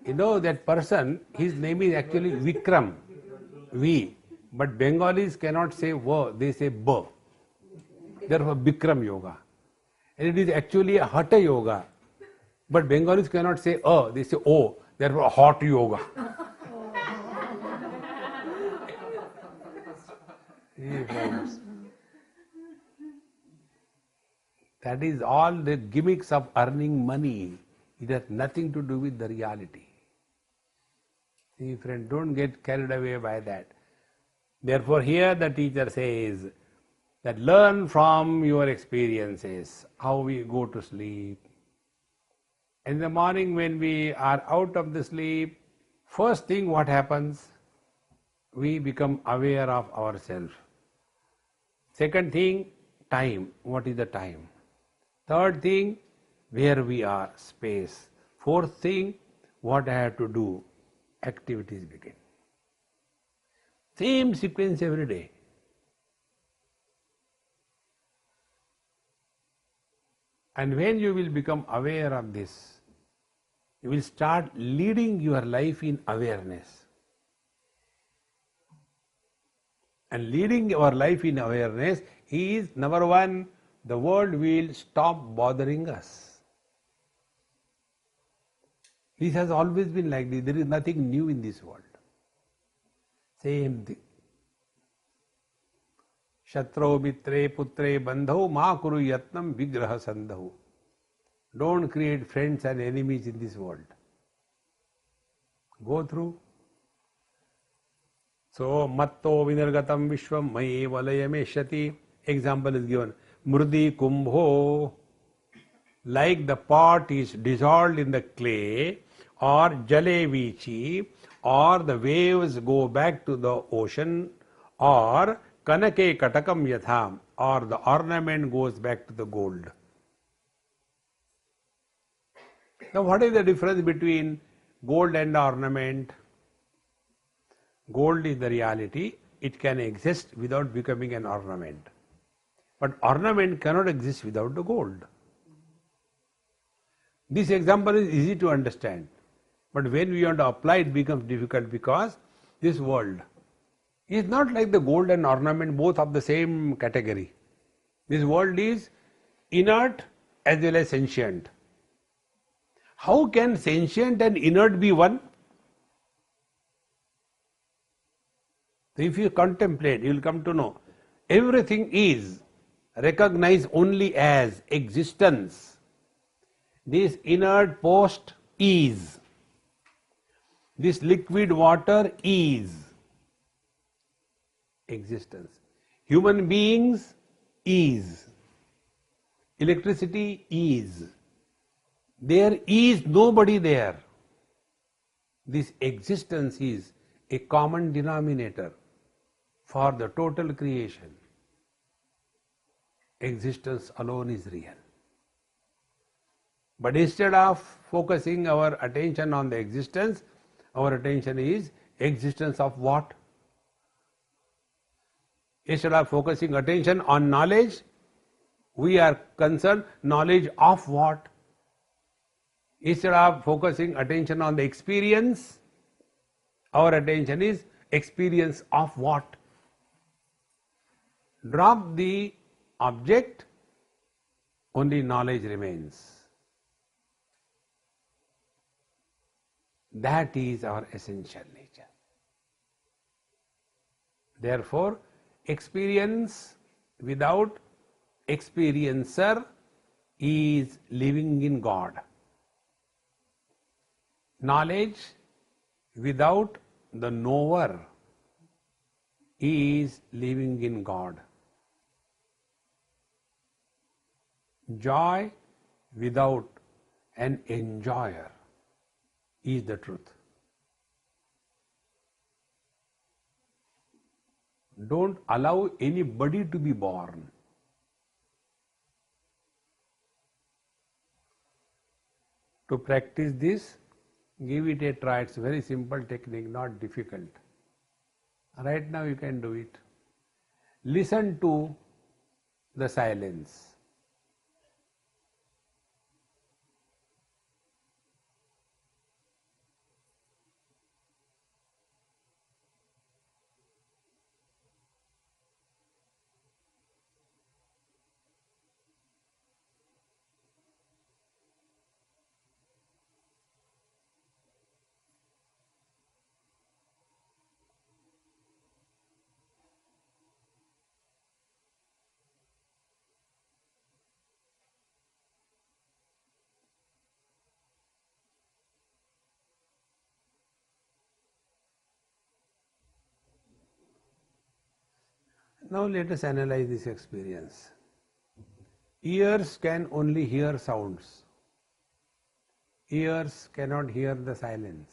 You know that person, his name is actually Vikram, V. But Bengalis cannot say V, they say B. Therefore, Bikram yoga. And it is actually a Hatha yoga. But Bengalis cannot say A, they say O. Therefore, hot yoga. That is all the gimmicks of earning money. It has nothing to do with the reality. See, friend, don't get carried away by that. Therefore, here the teacher says that learn from your experiences how we go to sleep. In the morning when we are out of the sleep, First thing what happens, we become aware of ourselves. Second thing, time. What is the time? Third thing, where we are, space. Fourth thing, what I have to do, activities begin. Same sequence every day. And when you will become aware of this, you will start leading your life in awareness. And leading our life in awareness is, number one, the world will stop bothering us. This has always been like this. There is nothing new in this world. Same thing. Shatro mitre putre bandhau ma kuru yatnam vigraha sandhahu. Don't create friends and enemies in this world. Go through. So, matto vinargatam vishwam maye valayameshati. Example is given. Mrudi kumbho. Like the pot is dissolved in the clay, or jale vichi, or the waves go back to the ocean, or kanake katakam yatham, or the ornament goes back to the gold. Now, what is the difference between gold and ornament? Gold is the reality. It can exist without becoming an ornament. But ornament cannot exist without the gold. This example is easy to understand. But when we want to apply, it becomes difficult, because this world is not like the gold and ornament, both of the same category. This world is inert as well as sentient. How can sentient and inert be one? So if you contemplate, you will come to know everything is recognized only as existence. This inert post is. This liquid water is existence. Human beings is. Electricity is. There is nobody there. This existence is a common denominator for the total creation. Existence alone is real. But instead of focusing our attention on the existence, our attention is existence of what? Instead of focusing attention on knowledge, we are concerned knowledge of what? Instead of focusing attention on the experience, our attention is experience of what? Drop the object, only knowledge remains. That is our essential nature. Therefore, experience without experiencer is living in God. Knowledge without the knower is living in God. Joy without an enjoyer is the truth. Don't allow anybody to be born. To practice this, give it a try. It's a very simple technique, not difficult. Right now you can do it. Listen to the silence. Now let us analyze this experience. Ears can only hear sounds. Ears cannot hear the silence.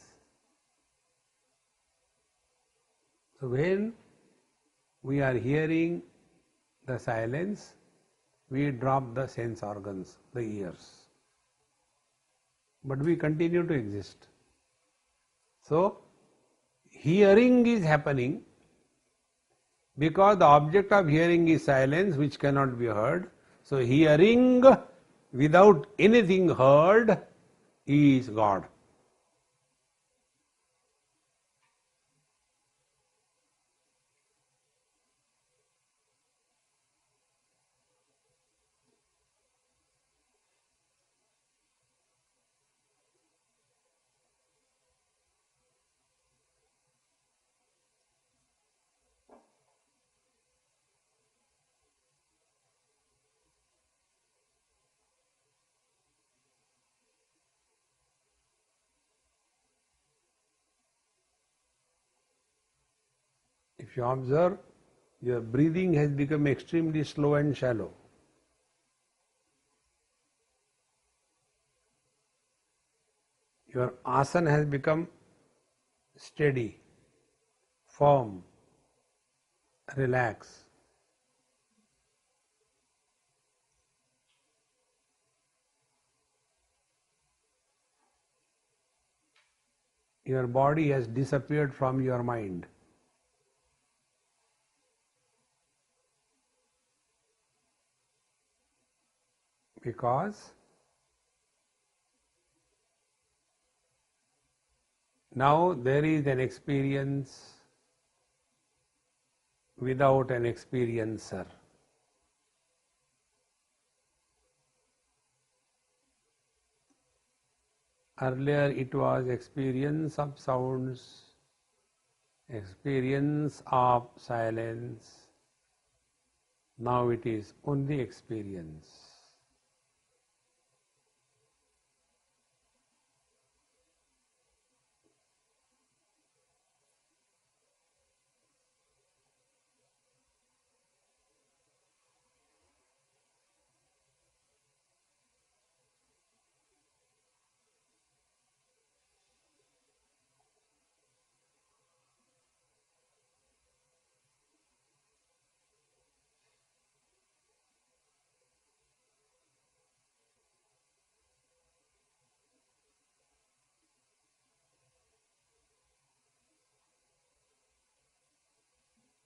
So when we are hearing the silence, we drop the sense organs, the ears. But we continue to exist. So, hearing is happening because the object of hearing is silence, which cannot be heard. So, hearing without anything heard is God. If you observe, your breathing has become extremely slow and shallow. Your asana has become steady, firm, relaxed. Your body has disappeared from your mind. Because now there is an experience without an experiencer. Earlier it was experience of sounds, experience of silence. Now it is only experience.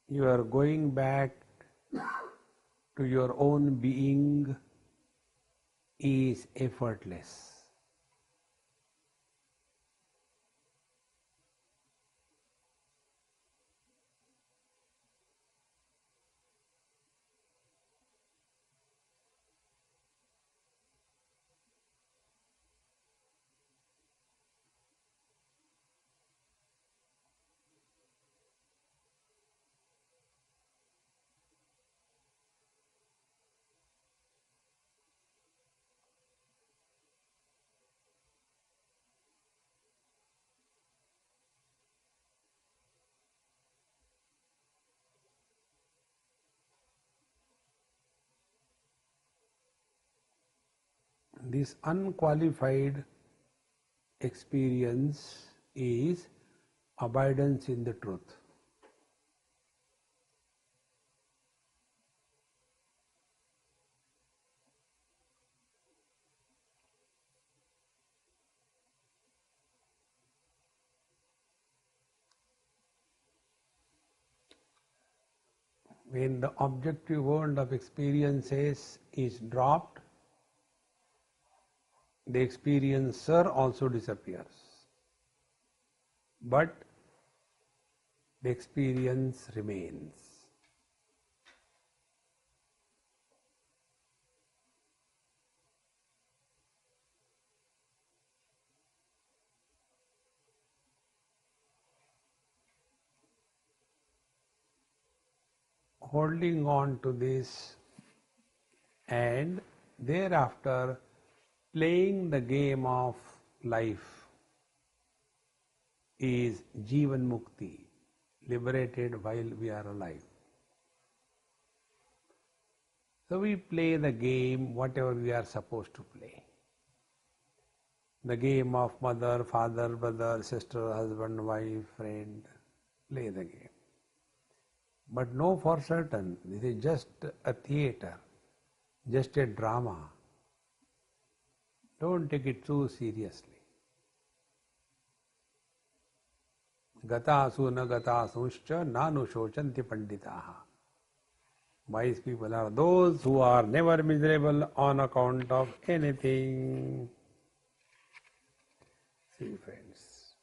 You are going back to your own being is effortless. This unqualified experience is abidance in the truth. When the objective world of experiences is dropped, the experiencer also disappears. But the experience remains. Holding on to this and thereafter playing the game of life is Jivan Mukti, liberated while we are alive. So we play the game whatever we are supposed to play. The game of mother, father, brother, sister, husband, wife, friend, play the game. But know for certain, this is just a theater, just a drama. Don't take it too seriously. Gatasu na gatasuscha nanu shochanti panditaha. Wise people are those who are never miserable on account of anything. See, friends.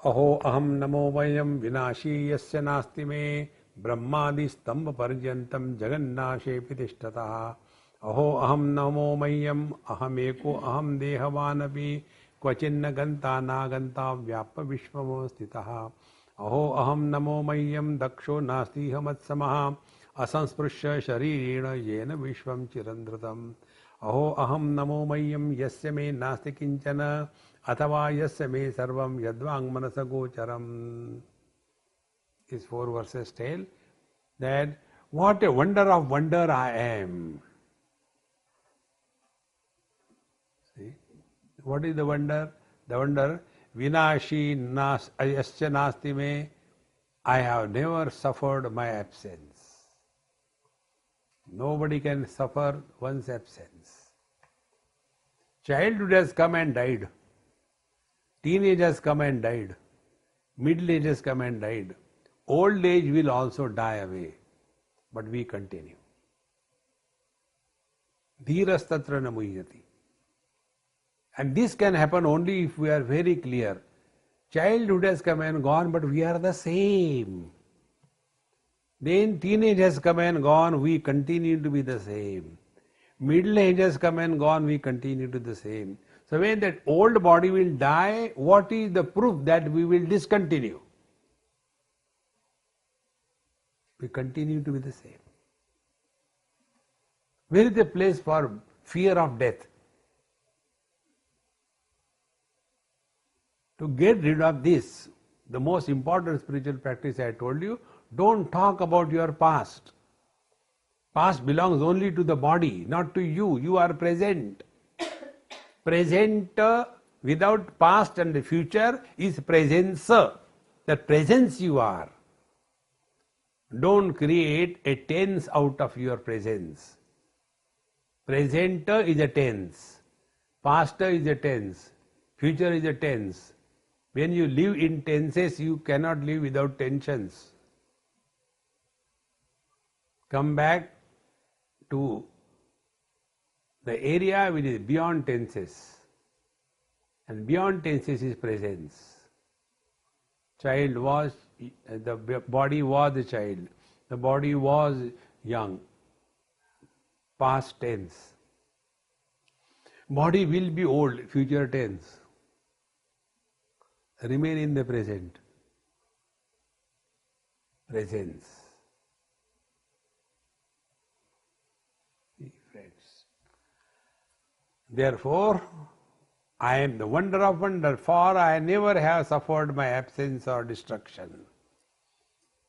Aho aham namo vayam vinashi yasya nasti me brahmadi stamba paryantam jagannashe pitishtatah. Aho aham namo mayam aham eko aham dehavanapi क्वचिन्न Ganta नागंता व्याप विश्वमो स्थितः. अहो अहम नमो मह्यम दक्षो नास्ति हमत्समः असंस्पृश्य शरीरेण येन विश्वं चिरंधृतम्. अहो अहम नमो मह्यम यस्य मे नास्ति किंचन अथवा यस्य मे सर्वं यद्वांग मनस गोचरम. These 4 verses tell that what a wonder of wonder I am. See? What is the wonder? The wonder, vinashi yasya nasti me, I have never suffered my absence. Nobody can suffer one's absence. Childhood has come and died. Teenage has come and died. Middle age has come and died. Old age will also die away. But we continue. Dhirastatra namuyati. And this can happen only if we are very clear. Childhood has come and gone, but we are the same. Then teenage has come and gone, we continue to be the same. Middle age has come and gone, we continue to be the same. So when that old body will die, what is the proof that we will discontinue? We continue to be the same. Where is the place for fear of death? To get rid of this, the most important spiritual practice I told you, don't talk about your past. Past belongs only to the body, not to you. You are present. Present without past and the future is presence. That presence you are. Don't create a tense out of your presence. Present is a tense. Past is a tense. Future is a tense. When you live in tenses, you cannot live without tensions. Come back to the area which is beyond tenses. And beyond tenses is presence. Child was, the body was a child. The body was young. Past tense. Body will be old, future tense. Remain in the present. Presence. See, friends. Therefore, I am the wonder of wonder, for I never have suffered my absence or destruction.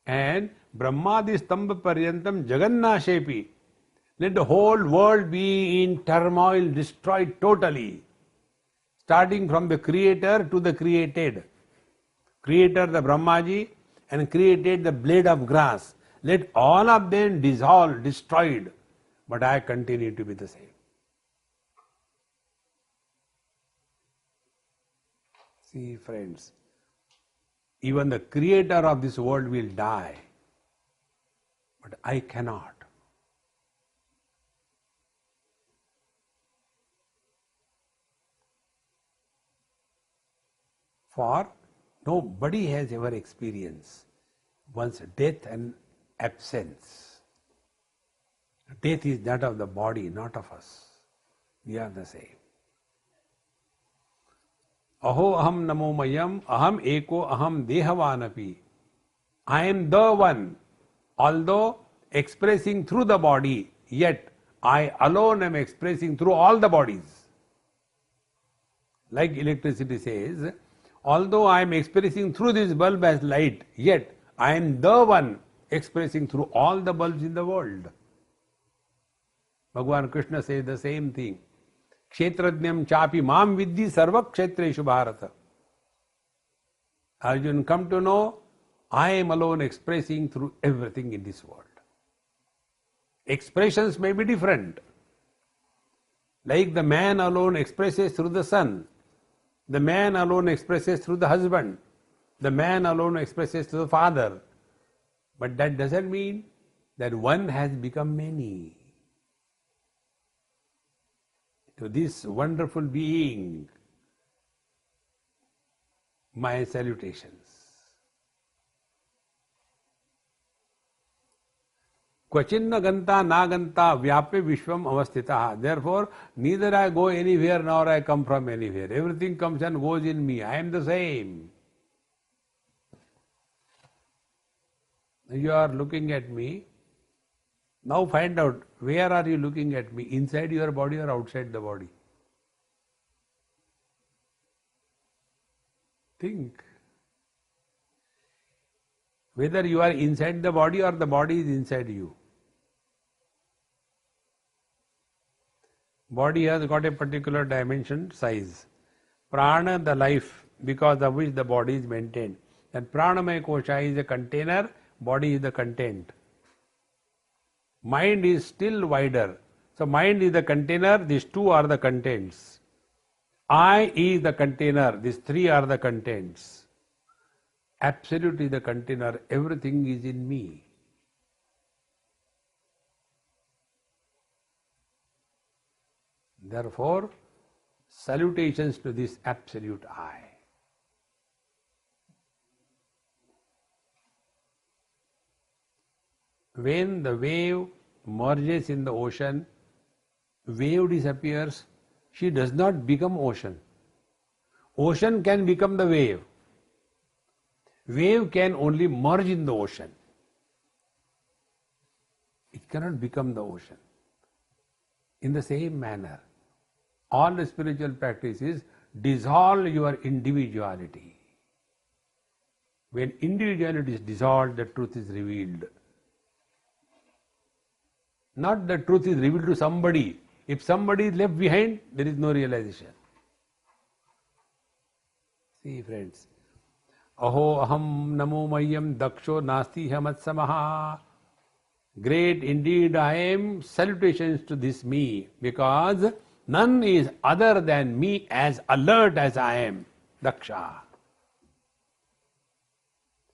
And Brahmadi Stambha Paryantam Jagannashepi. Let the whole world be in turmoil, destroyed totally. Starting from the creator to the created. Creator the Brahmaji and created the blade of grass. Let all of them dissolve, destroyed. But I continue to be the same. See, friends, even the creator of this world will die. But I cannot. For nobody has ever experienced one's death and absence. Death is that of the body, not of us. We are the same. Aho aham namo mayam aham eko aham dehavanapi. I am the one, although expressing through the body, yet I alone am expressing through all the bodies. Like electricity says, although I am expressing through this bulb as light, yet I am the one expressing through all the bulbs in the world. Bhagavan Krishna says the same thing. Kshetrajnam chapi mam vidhi sarva kshetreshu bharata. Arjun, come to know, I am alone expressing through everything in this world. Expressions may be different. Like the man alone expresses through the son, the man alone expresses through the husband, the man alone expresses through the father. But that doesn't mean that one has become many. To this wonderful being, my salutations. Kvachinna ganta naganta vyape vishvam avastita. Therefore, neither I go anywhere nor I come from anywhere. Everything comes and goes in me. I am the same. You are looking at me. Now find out, where are you looking at me? Inside your body or outside the body? Think. Whether you are inside the body or the body is inside you. Body has got a particular dimension, size. Prana, the life, because of which the body is maintained. And Pranamaya Kosha is a container, body is the content. Mind is still wider. So mind is the container, these two are the contents. I is the container, these three are the contents. Absolute is the container, everything is in me. Therefore, salutations to this absolute I. When the wave merges in the ocean, wave disappears, she does not become ocean. Ocean can become the wave. Wave can only merge in the ocean. It cannot become the ocean. In the same manner, all the spiritual practices dissolve your individuality. When individuality is dissolved, the truth is revealed. Not the truth is revealed to somebody. If somebody is left behind, there is no realization. See, friends. Aho aham namo mayam daksho nasti hamatsamaha. Great indeed I am, salutations to this me, because none is other than me as alert as I am, Daksha.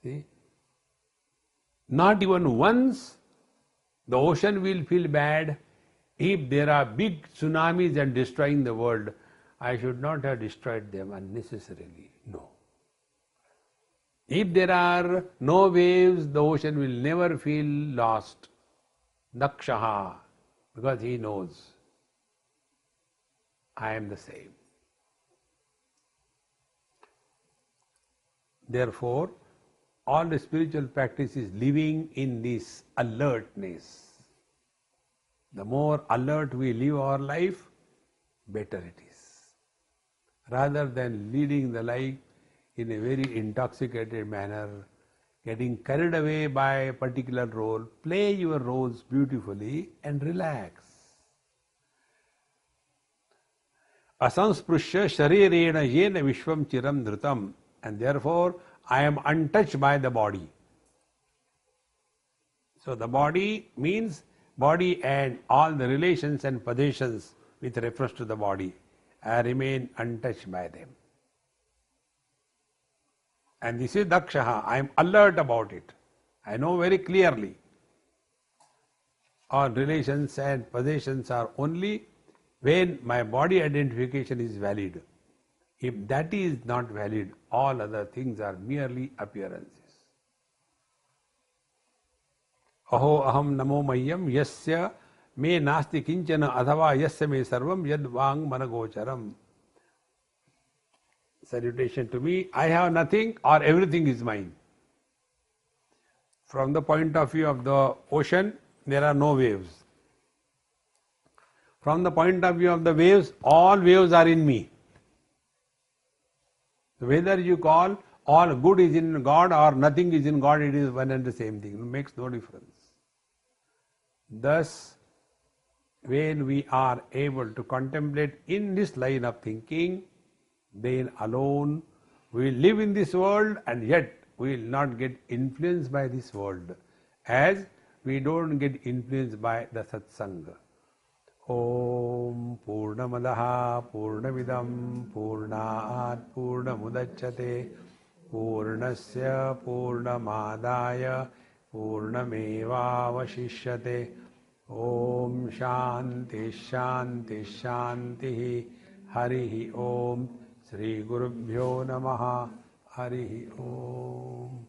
See? Not even once the ocean will feel bad if there are big tsunamis and destroying the world. I should not have destroyed them unnecessarily. No. If there are no waves, the ocean will never feel lost. Dakshaha, because he knows I am the same. Therefore, all the spiritual practice is living in this alertness. The more alert we live our life, better it is. Rather than leading the life in a very intoxicated manner, getting carried away by a particular role, play your roles beautifully and relax. Asansprushya sharirena yena vishvam chiram dhritam. And therefore, I am untouched by the body. So the body means body and all the relations and possessions with reference to the body. I remain untouched by them. And this is Dakshaha. I am alert about it. I know very clearly. All relations and possessions are only when my body identification is valid. If that is not valid, all other things are merely appearances. Aho aham namo mayyam yasya me nasti kinchana adhava yasya me sarvam yad vang managocharam. Salutation to me, I have nothing or everything is mine. From the point of view of the ocean, there are no waves. From the point of view of the waves, all waves are in me. Whether you call all good is in God or nothing is in God, it is one and the same thing. It makes no difference. Thus, when we are able to contemplate in this line of thinking, then alone We live in this world and yet we will not get influenced by this world as we don't get influenced by the satsanga. Om Purnamadaha Purnamidam Purnat Purnamudachyate Purnasya Purnamadaya Purnamevavashishyate. Om Shanti Shanti Shanti. Harihi Om. Shri Gurubhyo Namaha. Harihi Om.